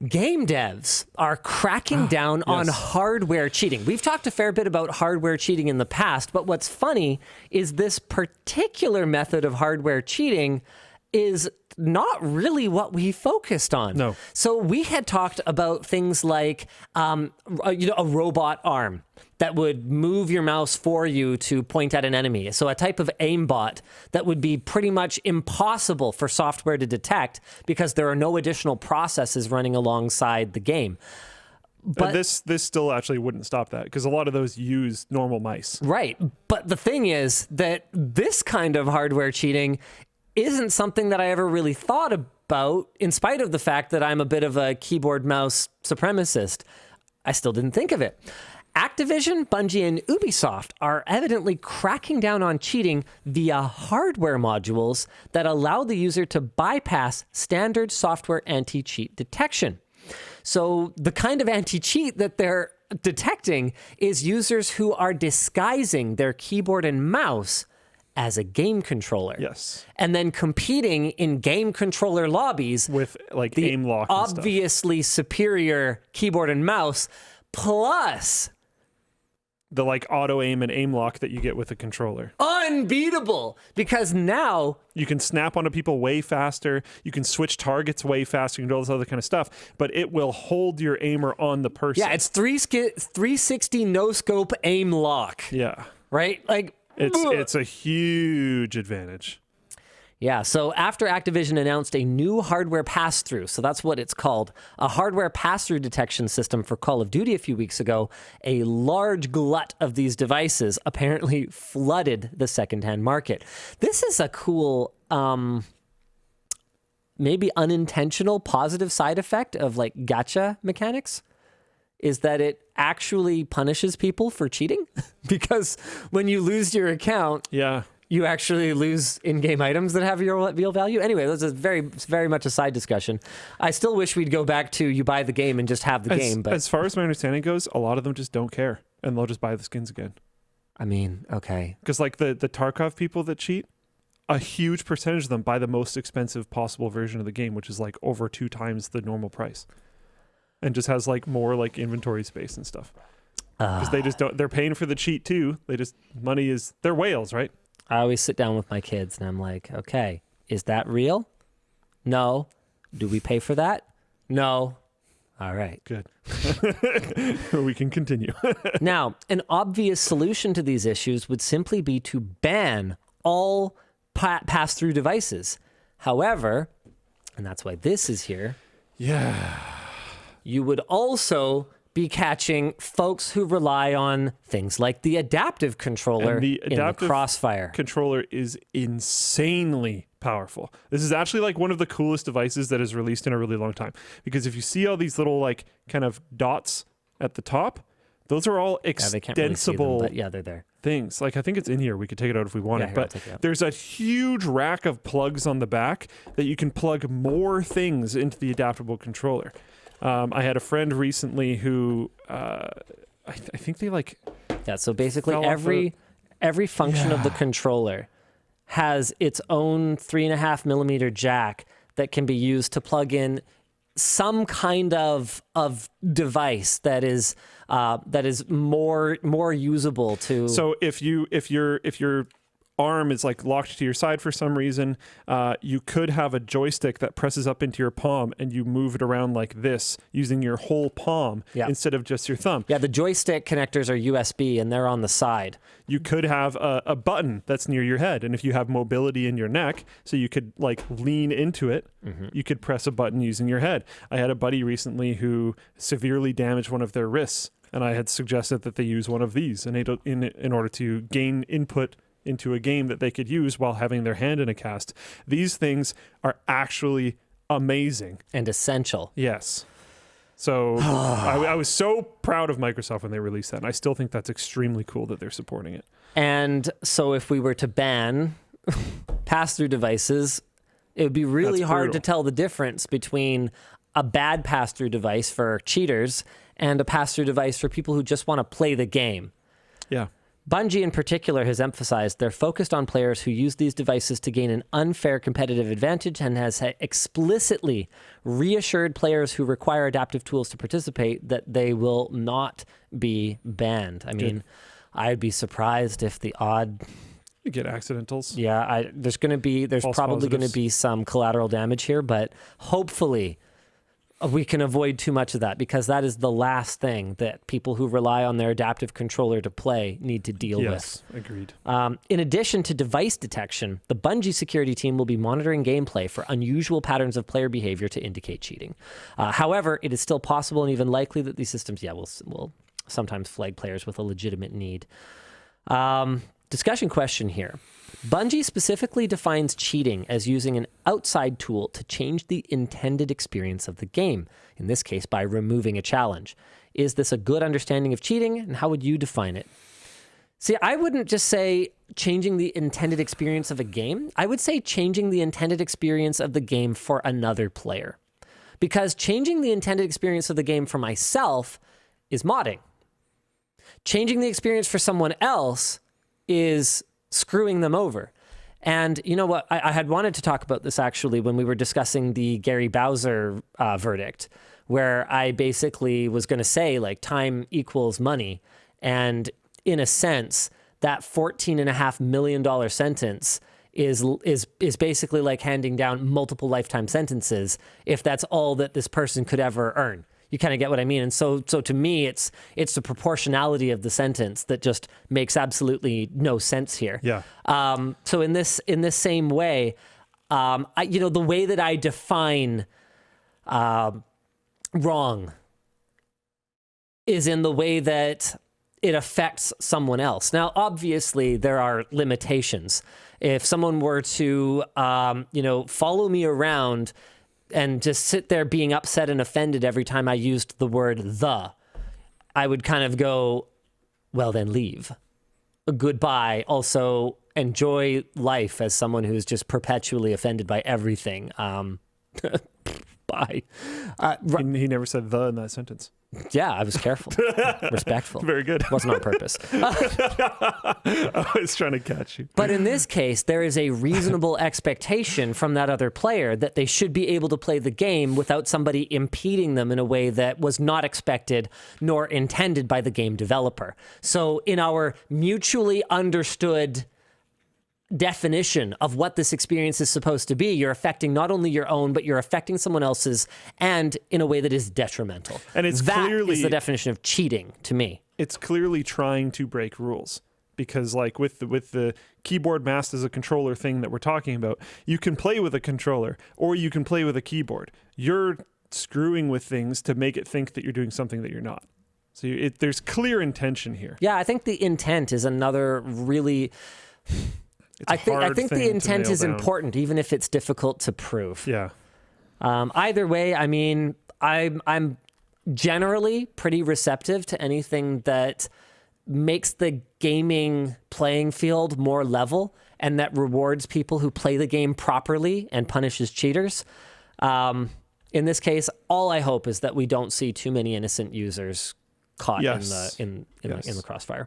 Game devs are cracking down on hardware cheating. We've talked a fair bit about hardware cheating in the past, but what's funny is this particular method of hardware cheating is not really what we focused on. No. So we had talked about things like a robot arm that would move your mouse for you to point at an enemy. So a type of aimbot that would be pretty much impossible for software to detect because there are no additional processes running alongside the game. But this still actually wouldn't stop that because a lot of those use normal mice. Right. But the thing is that this kind of hardware cheating isn't something that I ever really thought about, in spite of the fact that I'm a bit of a keyboard mouse supremacist. I still didn't think of it. Activision, Bungie, and Ubisoft are evidently cracking down on cheating via hardware modules that allow the user to bypass standard software anti-cheat detection. So the kind of anti-cheat that they're detecting is users who are disguising their keyboard and mouse as a game controller. Yes. And then competing in game controller lobbies With like the aim lock and stuff. obviously superior keyboard and mouse, plus The like auto aim and aim lock that you get with a controller. unbeatable, because now You can snap onto people way faster. You can switch targets way faster. You can do all this other kind of stuff, but it will hold your aimer on the person. it's 360 no scope aim lock, Yeah. right? Like It's a huge advantage. Yeah, so after Activision announced a new hardware pass-through, so that's what it's called, a hardware pass-through detection system for Call of Duty a few weeks ago, a large glut of these devices apparently flooded the secondhand market. This is a cool, maybe unintentional positive side effect of like gacha mechanics, is that it actually punishes people for cheating because when you lose your account, Yeah. you actually lose in-game items that have your real value. Anyway, this is very much a side discussion. I still wish we'd go back to you buy the game and just have the game. But as far as my understanding goes, a lot of them just don't care and they'll just buy the skins again. I mean, okay. Because like the Tarkov people that cheat, a huge percentage of them buy the most expensive possible version of the game, which is like over 2 times the normal price. And just has like more like inventory space and stuff. Because they just don't, they're paying for the cheat too. They're whales, right? I always sit down with my kids and I'm like, okay, is that real? No. Do we pay for that? No. All right. Good. We can continue. Now, an obvious solution to these issues would simply be to ban all pass-through devices. However, and that's why this is here, Yeah. you would also be catching folks who rely on things like the adaptive controller And the in adaptive the Crossfire. controller is insanely powerful. This is actually like one of the coolest devices that is released in a really long time. Because if you see all these little like kind of dots at the top, those are all Yeah, they can't really see them, extensible but yeah, they're there. things. Like I think it's in here. We could take it out if we wanted. Yeah, here, I'll But take it out. there's a huge rack of plugs on the back that you can plug more things into the adaptable controller. I had a friend recently who I think they like Yeah, so basically fell off every function of the Yeah. controller has its own 3.5 millimeter jack that can be used to plug in some kind of device that is more usable to. So if your arm is like locked to your side for some reason, you could have a joystick that presses up into your palm and you move it around like this using your whole palm Yeah. instead of just your thumb. Yeah, the joystick connectors are USB and they're on the side. You could have a button that's near your head, and if you have mobility in your neck, so you could like lean into it, you could press a button using your head. I had a buddy recently who severely damaged one of their wrists, and I had suggested that they use one of these in order to gain input into a game that they could use while having their hand in a cast. These things are actually amazing. And essential. Yes. So I was so proud of Microsoft when they released that, and I still think that's extremely cool that they're supporting it. And so if we were to ban pass-through devices, it would be really That's hard brutal. to tell the difference between a bad pass-through device for cheaters and a pass-through device for people who just want to play the game. Yeah. Bungie in particular has emphasized they're focused on players who use these devices to gain an unfair competitive advantage and has explicitly reassured players who require adaptive tools to participate that they will not be banned. I mean, I'd be surprised if the odd... You get accidentals. Yeah, there's probably going to be some collateral damage here, but hopefully we can avoid too much of that, because that is the last thing that people who rely on their adaptive controller to play need to deal with. Yes, agreed. In addition to device detection, the Bungie security team will be monitoring gameplay for unusual patterns of player behavior to indicate cheating. However, it is still possible and even likely that these systems, will sometimes flag players with a legitimate need. Discussion question here. Bungie specifically defines cheating as using an outside tool to change the intended experience of the game, in this case by removing a challenge. Is this a good understanding of cheating, and how would you define it? See, I wouldn't just say changing the intended experience of a game. I would say changing the intended experience of the game for another player. Because changing the intended experience of the game for myself is modding. Changing the experience for someone else is screwing them over. And you know what? I had wanted to talk about this actually when we were discussing the Gary Bowser verdict, where I basically was going to say like time equals money. And in a sense, that $14.5 million sentence is basically like handing down multiple lifetime sentences if that's all that this person could ever earn. You kind of get what I mean. And so to me, it's the proportionality of the sentence that just makes absolutely no sense here. Yeah. So in this same way, the way that I define wrong is in the way that it affects someone else. Now, obviously, there are limitations. If someone were to, follow me around and just sit there being upset and offended every time I used the word "the," I would kind of go, well, then leave. Goodbye. Also, enjoy life as someone who's just perpetually offended by everything. Bye. He never said "the" in that sentence. Yeah, I was careful. Respectful. Very good. Wasn't on purpose. I was trying to catch you. But in this case, there is a reasonable expectation from that other player that they should be able to play the game without somebody impeding them in a way that was not expected nor intended by the game developer. So in our mutually understood definition of what this experience is supposed to be, you're affecting not only your own, but you're affecting someone else's, and in a way that is detrimental. And it's that clearly is the definition of cheating to me. It's clearly trying to break rules, because like with the keyboard mouse as a controller thing that we're talking about, you can play with a controller or you can play with a keyboard. You're screwing with things to make it think that you're doing something that you're not. So there's clear intention here. Yeah, I think the intent is another really... I think the intent is important, even if it's difficult to prove. Yeah. Either way, I mean, I'm generally pretty receptive to anything that makes the gaming playing field more level and that rewards people who play the game properly and punishes cheaters. In this case, all I hope is that we don't see too many innocent users caught in the crossfire.